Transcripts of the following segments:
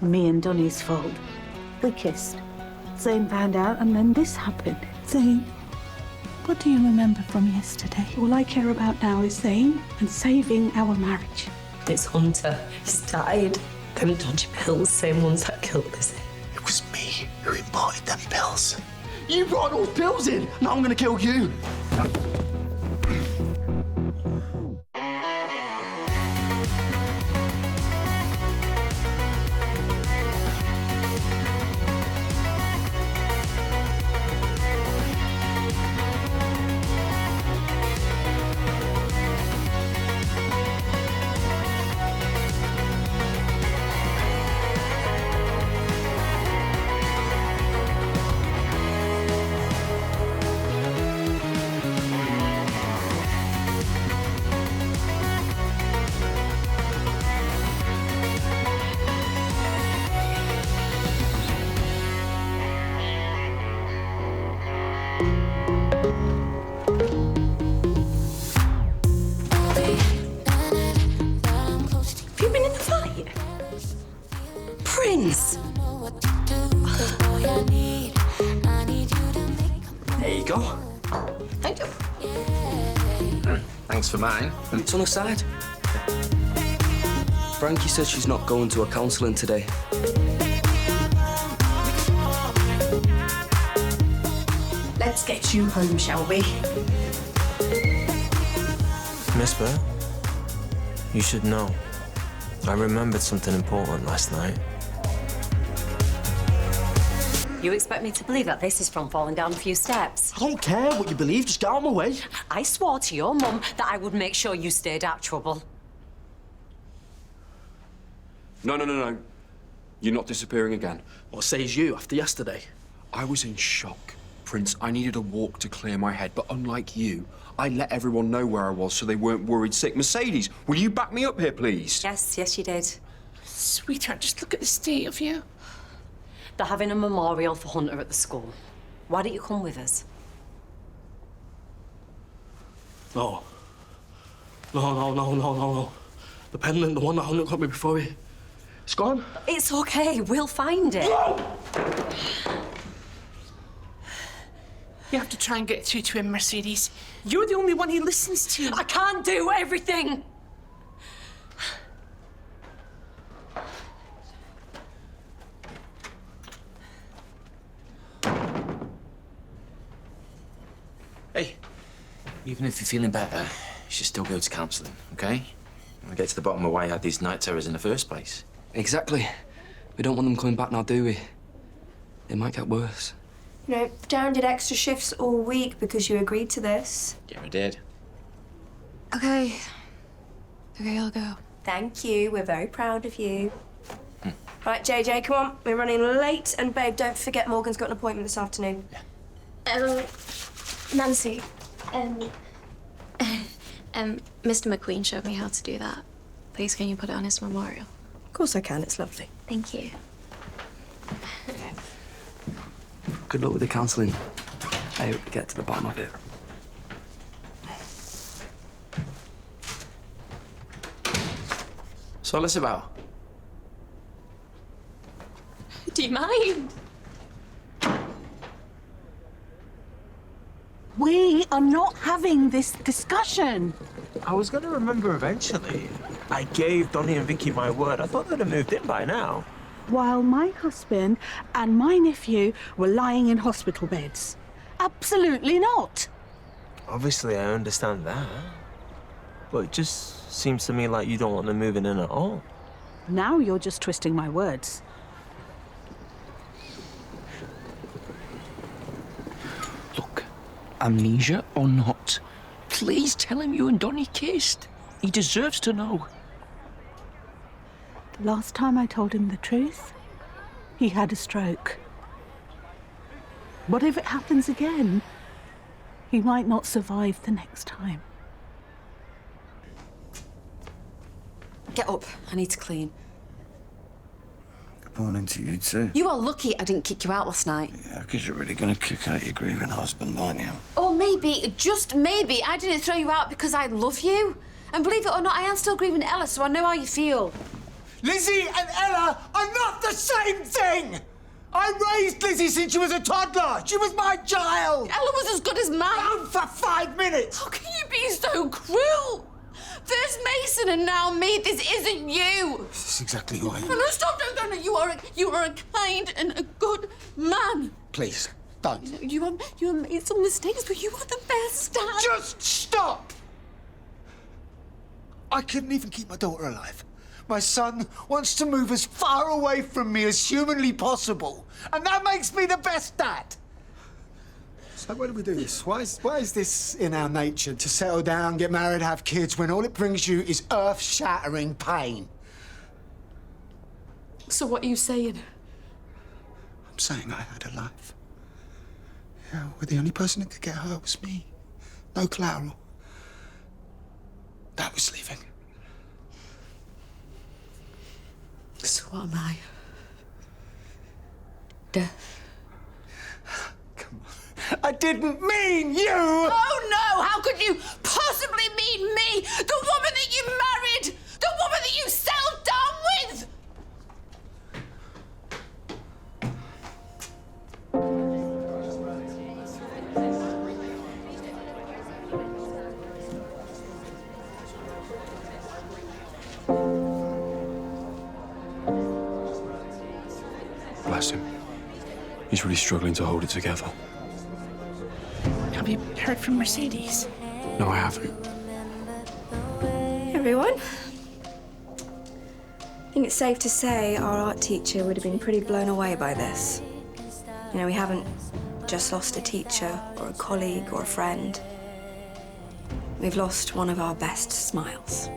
Me and Donnie's fault. We kissed. Zain found out, and then this happened. Zain, what do you remember from yesterday? All I care about now is Zain and saving our marriage. It's Hunter. He's died. Them dodgy pills, same ones that killed Lizzie. It was me who imported them pills. You brought those pills in. Now I'm gonna kill you. Prince! There you go. Thank you. Thanks for mine. It's on her side. Frankie said she's not going to her counselling today. Let's get you home, shall we? Miss Burr, you should know. I remembered something important last night. You expect me to believe that this is from falling down a few steps? I don't care what you believe, just get out of my way. I swore to your mum that I would make sure you stayed out of trouble. No. You're not disappearing again. What says you after yesterday? I was in shock, Prince. I needed a walk to clear my head, but unlike you, I let everyone know where I was so they weren't worried sick. Mercedes, will you back me up here, please? Yes, you did. Sweetheart, just look at the state of you. They're having a memorial for Hunter at the school. Why don't you come with us? No. The pendant, the one that Hunter got me before it's gone. It's okay, we'll find it. No! You have to try and get through to him, Mercedes. You're the only one he listens to. I can't do everything. Hey, even if you're feeling better, you should still go to counselling, okay? We'll get to the bottom of why you had these night terrors in the first place. Exactly. We don't want them coming back now, do we? It might get worse. You know, Darren did extra shifts all week because you agreed to this. Yeah, I did. Okay, I'll go. Thank you. We're very proud of you. Right, JJ, come on. We're running late. And, babe, don't forget Morgan's got an appointment this afternoon. Yeah. Nancy, Mr. McQueen showed me how to do that. Please, can you put it on his memorial? Of course I can. It's lovely. Thank you. Good luck with the counselling. I hope we get to the bottom of it. So what's this about? Do you mind? We are not having this discussion. I was going to remember eventually. I gave Donnie and Vicky my word. I thought they'd have moved in by now. While my husband and my nephew were lying in hospital beds. Absolutely not. Obviously, I understand that. But it just seems to me like you don't want them moving in at all. Now you're just twisting my words. Look, amnesia or not, please tell him you and Donnie kissed. He deserves to know. The last time I told him the truth, he had a stroke. What if it happens again? He might not survive the next time. Get up. I need to clean. Good morning to you too. You are lucky I didn't kick you out last night. Yeah, because you're really going to kick out your grieving husband, aren't you? Or maybe, just maybe, I didn't throw you out because I love you. And believe it or not, I am still grieving Ella, so I know how you feel. Lizzie and Ella are not the same thing! I raised Lizzie since she was a toddler. She was my child. Ella was as good as mine. Down for 5 minutes. How can you be so cruel? First Mason and now me. This isn't you. This is exactly who I am. No, stop! No. You are a kind and a good man. Please, don't. You have made some mistakes, but you are the best dad. Just stop! I couldn't even keep my daughter alive. My son wants to move as far away from me as humanly possible, and that makes me the best dad. So why do we do this? Why is this in our nature, to settle down, get married, have kids, when all it brings you is earth-shattering pain? So what are you saying? I'm saying I had a life. Yeah, where the only person who could get hurt was me. No collateral. That was leaving. So what am I? Death. I didn't mean you! Oh no! How could you possibly mean me? The woman that you married! The woman that you settled down with! Bless him. He's really struggling to hold it together. Have you heard from Mercedes? No, I haven't. Everyone, I think it's safe to say our art teacher would have been pretty blown away by this. You know, we haven't just lost a teacher or a colleague or a friend. We've lost one of our best smiles.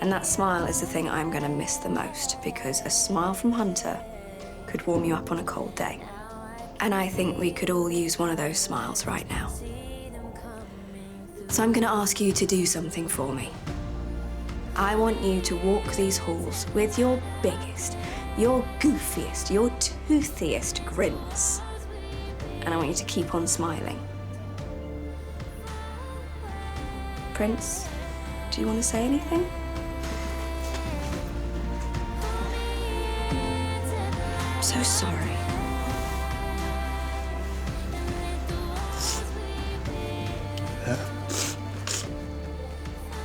And that smile is the thing I'm going to miss the most, because a smile from Hunter could warm you up on a cold day. And I think we could all use one of those smiles right now. So I'm going to ask you to do something for me. I want you to walk these halls with your biggest, your goofiest, your toothiest grins. And I want you to keep on smiling. Prince, do you want to say anything? I'm so sorry.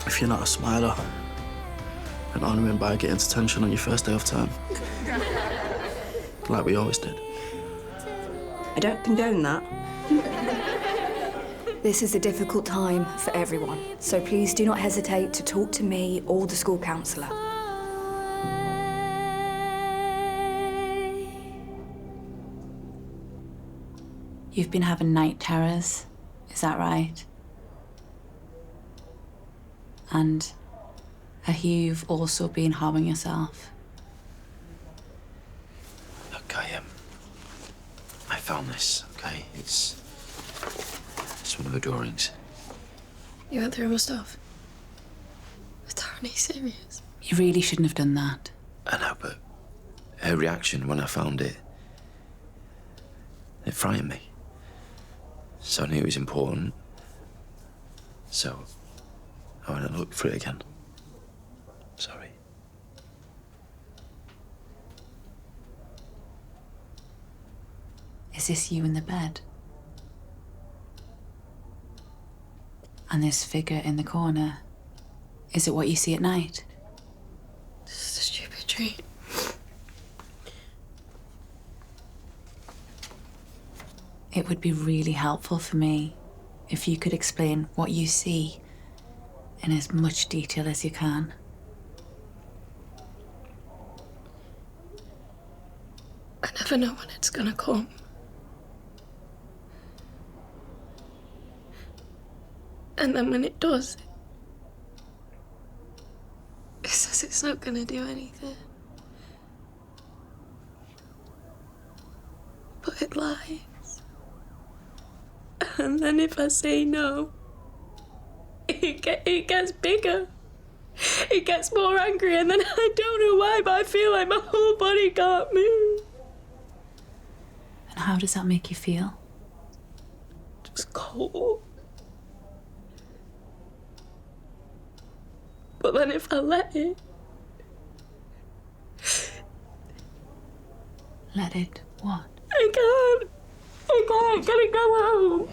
If you're not a smiler, then honour him by getting attention on your first day of term. Like we always did. I don't condone that. This is a difficult time for everyone, so please do not hesitate to talk to me or the school counsellor. You've been having night terrors, is that right? And you've also been harming yourself. Look, I found this, okay? It's one of her drawings. You went through my stuff? Is Tony serious? You really shouldn't have done that. I know, but her reaction when I found it, it frightened me. So I knew it was important. So I went and looked for it again. Sorry. Is this you in the bed? And this figure in the corner, is it what you see at night? This is a stupid dream. It would be really helpful for me if you could explain what you see in as much detail as you can. I never know when it's gonna come. And then when it does, it says it's not gonna do anything. But it lies. And then if I say no, it gets bigger. It gets more angry, and then I don't know why, but I feel like my whole body can't move. And how does that make you feel? Just cold. But then if I let it, Let it what? I can't. Can I go home?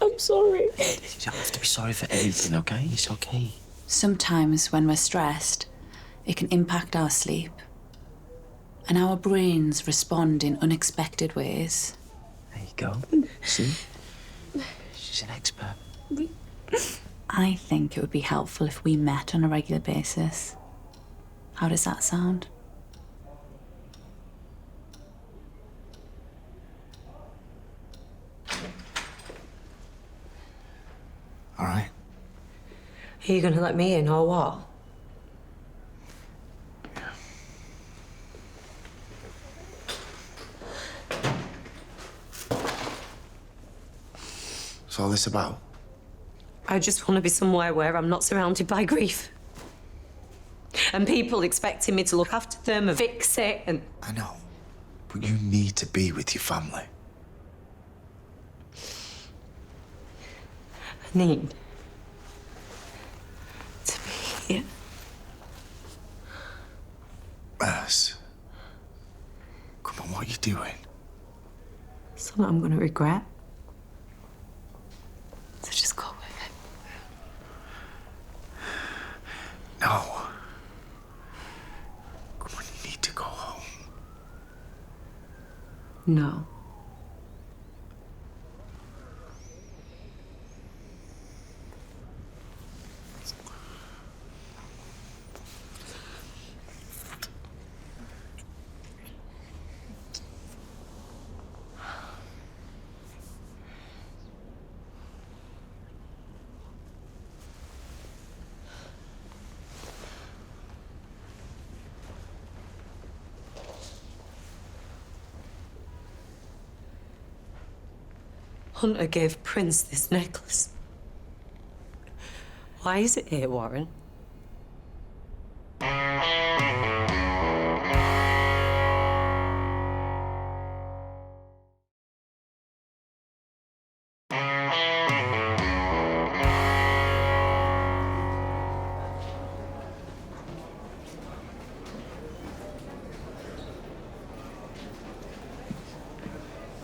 I'm sorry. You don't have to be sorry for anything, okay? It's okay. Sometimes when we're stressed, it can impact our sleep. And our brains respond in unexpected ways. There you go. See? She's an expert. I think it would be helpful if we met on a regular basis. How does that sound? All right. Are you going to let me in or what? What's all this about? I just want to be somewhere where I'm not surrounded by grief. And people expecting me to look after them and fix it and... I know, but you need to be with your family. I need to be here. Merce. Come on, what are you doing? Something I'm going to regret. So just go with it. No. Come on, you need to go home. No. Hunter gave Prince this necklace. Why is it here, Warren?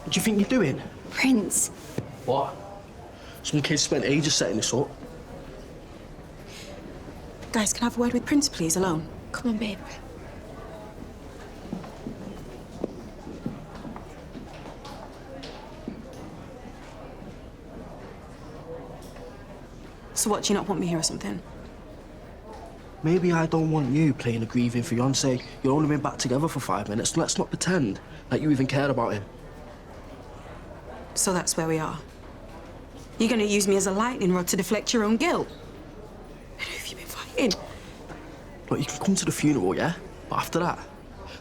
What do you think you're doing? Prince. What? Some kids spent ages setting this up. Guys, can I have a word with Prince, please, alone? Come on, babe. So what, do you not want me here or something? Maybe I don't want you playing a grieving fiancé. You've only been back together for 5 minutes. Let's not pretend like you even cared about him. So that's where we are. You're going to use me as a lightning rod to deflect your own guilt. Who have you been fighting? Look, you can come to the funeral, yeah? But after that,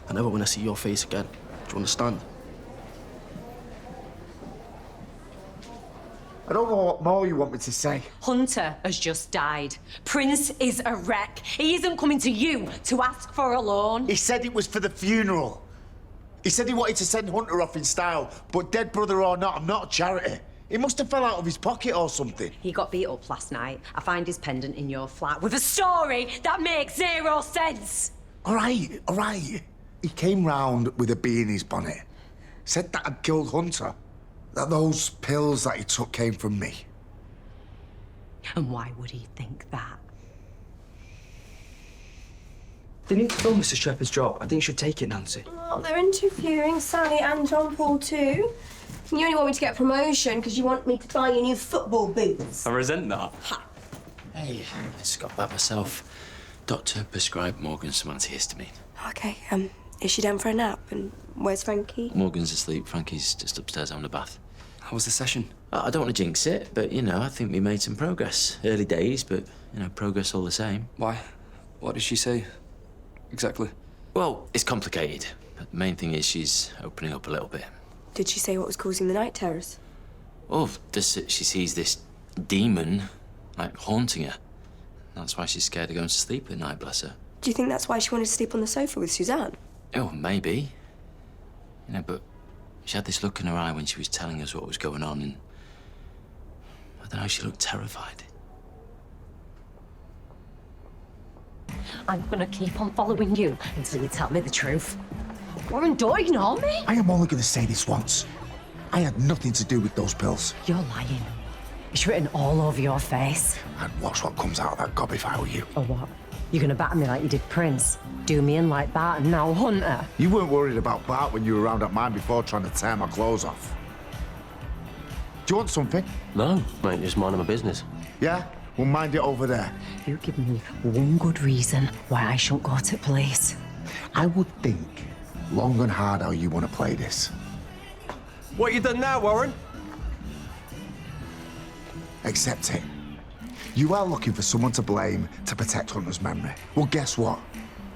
I never want to see your face again. Do you understand? I don't know what more you want me to say. Hunter has just died. Prince is a wreck. He isn't coming to you to ask for a loan. He said it was for the funeral. He said he wanted to send Hunter off in style, but dead brother or not, I'm not a charity. He must have fell out of his pocket or something. He got beat up last night. I find his pendant in your flat with a story that makes zero sense. All right. He came round with a bee in his bonnet. Said that I'd killed Hunter. That those pills that he took came from me. And why would he think that? They need to fill Mr. Shepherd's job. I think you should take it, Nancy. Oh, they're interviewing Sally and John Paul too. You only want me to get a promotion because you want me to buy you new football boots. I resent that. Hey, I just got back myself. Doctor prescribed Morgan some antihistamine. Okay, is she down for a nap? And where's Frankie? Morgan's asleep. Frankie's just upstairs having a bath. How was the session? I don't want to jinx it, but, you know, I think we made some progress. Early days, but, you know, progress all the same. Why? What did she say? Exactly. Well, it's complicated, but the main thing is she's opening up a little bit. Did she say what was causing the night terrors? Oh, she sees this demon, like, haunting her. That's why she's scared of going to sleep at night, bless her. Do you think that's why she wanted to sleep on the sofa with Suzanne? Oh, maybe. You know, but she had this look in her eye when she was telling us what was going on, and I don't know, she looked terrified. I'm gonna keep on following you until you tell me the truth. Warren, don't ignore me. I am only going to say this once. I had nothing to do with those pills. You're lying. It's written all over your face. I'd watch what comes out of that gob if I were you. Or what? You're gonna batter me like you did Prince? Do me in like Bart and now Hunter? You weren't worried about Bart when you were around at mine before trying to tear my clothes off. Do you want something? No, mate, just minding my business. Yeah? We'll mind it over there. You give me one good reason why I shouldn't go to police. I would think long and hard how you want to play this. What you done now, Warren? Accept it. You are looking for someone to blame to protect Hunter's memory. Well, guess what?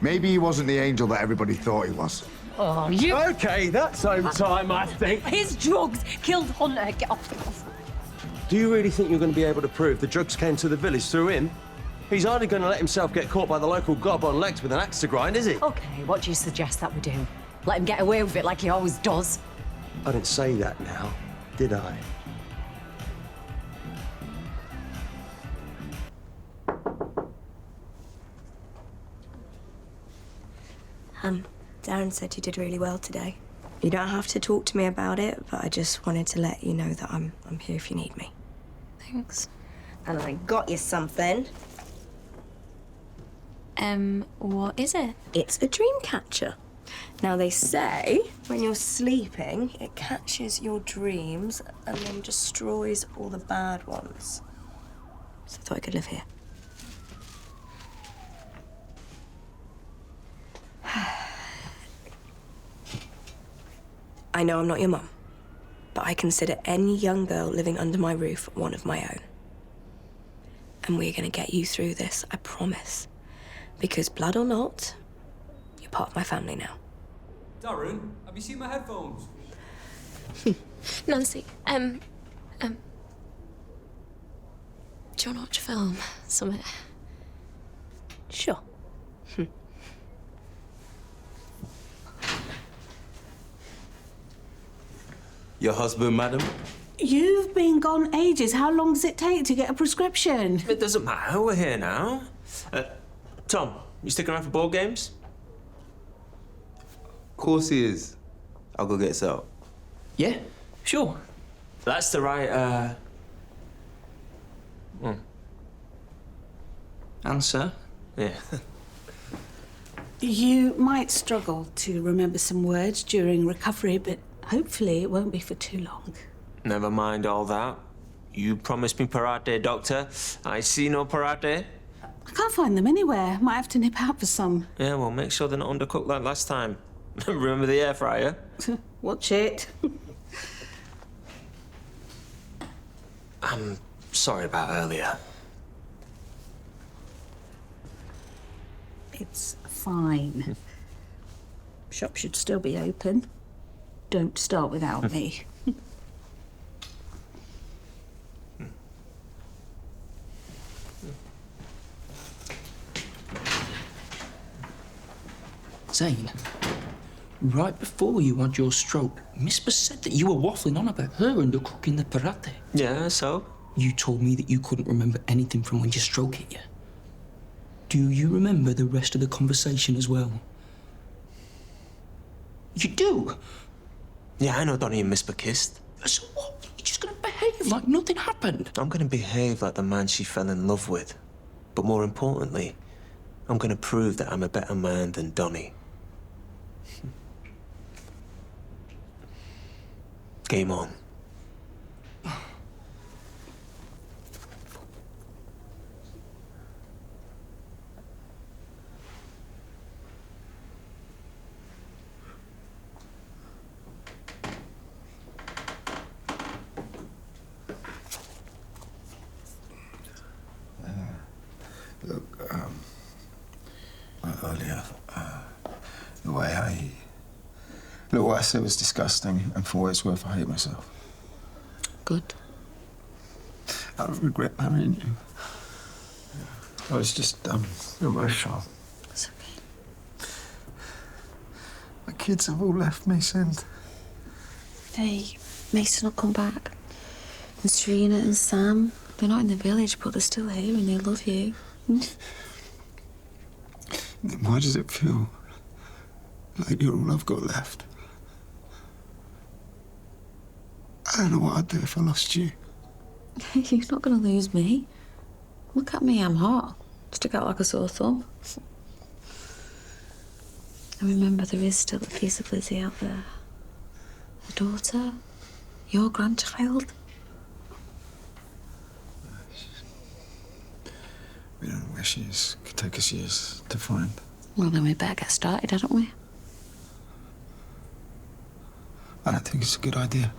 Maybe he wasn't the angel that everybody thought he was. Oh, you... Okay, that's overtime, I think. His drugs killed Hunter. Get off. Do you really think you're going to be able to prove the drugs came to the village through him? He's hardly going to let himself get caught by the local gob on legs with an axe to grind, is he? Okay, what do you suggest that we do? Let him get away with it like he always does? I didn't say that now, did I? Darren said you did really well today. You don't have to talk to me about it, but I just wanted to let you know that I'm here if you need me. Thanks. And I got you something. What is it? It's a dream catcher. Now, they say when you're sleeping, it catches your dreams and then destroys all the bad ones. So I thought I could live here. I know I'm not your mum, but I consider any young girl living under my roof one of my own. And we're gonna get you through this, I promise. Because blood or not, you're part of my family now. Darren, have you seen my headphones? Nancy, do you want to watch a film? Something? Sure. Your husband, madam? You've been gone ages. How long does it take to get a prescription? It doesn't matter, we're here now. Tom, you sticking around for board games? Of course he is. I'll go get Sal. Yeah, sure. That's the right, Answer? Yeah. You might struggle to remember some words during recovery, but hopefully it won't be for too long. Never mind all that. You promised me parate, Doctor. I see no parate. I can't find them anywhere. Might have to nip out for some. Yeah, well, make sure they're not undercooked like last time. Remember the air fryer? Watch it. I'm sorry about earlier. It's fine. Shop should still be open. Don't start without me. Zain, right before you had your stroke, Miss said that you were waffling on about her undercooking the parate. Yeah, so? You told me that you couldn't remember anything from when your stroke hit you. Do you remember the rest of the conversation as well? You do? Yeah, I know Donnie and Miss kissed. So what? You're just gonna behave like nothing happened? I'm gonna behave like the man she fell in love with. But more importantly, I'm gonna prove that I'm a better man than Donnie. Game on. Earlier, what I said was disgusting, and for what it's worth, I hate myself. Good. I don't regret marrying you. I was just emotional. It's okay. My kids have all left me, Sind. Hey, Mason will come back. And Serena and Sam, they're not in the village, but they're still here and they love you. Why does it feel Like you're all I've got left. I don't know what I'd do if I lost you. You're not going to lose me. Look at me, I'm hot. Stick out like a sore thumb. And remember, there is still a piece of Lizzie out there. A daughter. Your grandchild. We don't know where she is. Could take us years to find. Well, then we better get started, hadn't we? I don't think it's a good idea.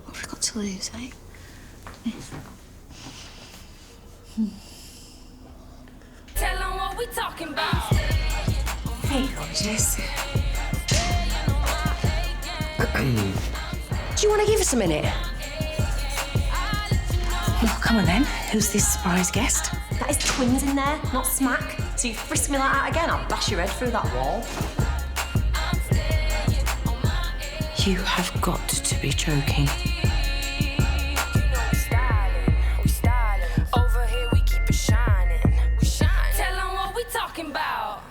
What have we got to lose, eh? Tell them what we talking about. Hey, gorgeous. Do you want to give us a minute? Well, come on then. Who's this surprise guest? That is twins in there, not smack. So you frisk me like that again, I'll bash your head through that wall. You have got to be joking. Over here we keep it shining. Tell them what we talking about.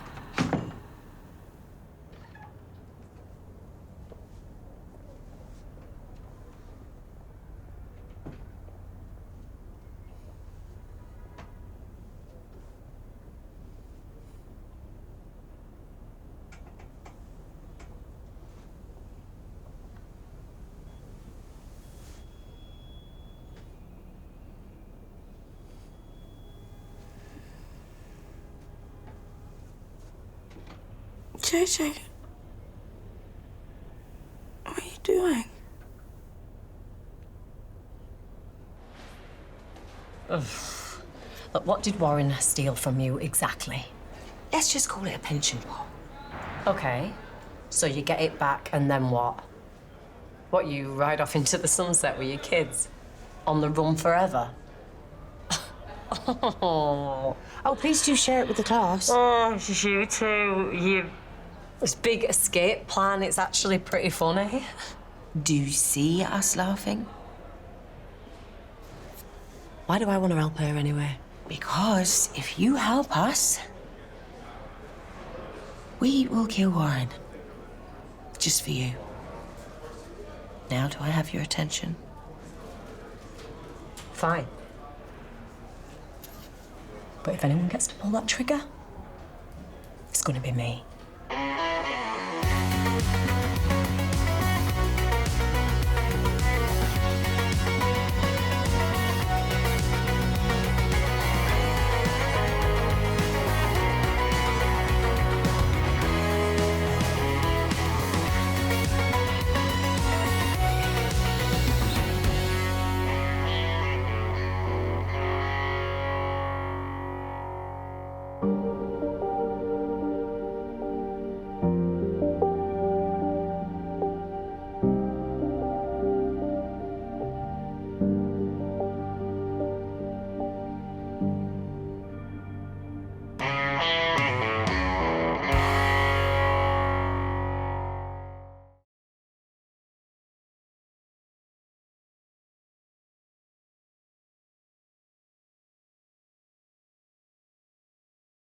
JJ, what are you doing? Look, what did Warren steal from you exactly? Let's just call it a pension pot. Okay, so you get it back and then what? What, you ride off into the sunset with your kids? On the run forever? Oh, please do share it with the class. Oh, you too. This big escape plan, it's actually pretty funny. Do you see us laughing? Why do I want to help her anyway? Because if you help us, we will kill Warren. Just for you. Now do I have your attention? Fine. But if anyone gets to pull that trigger, it's gonna be me.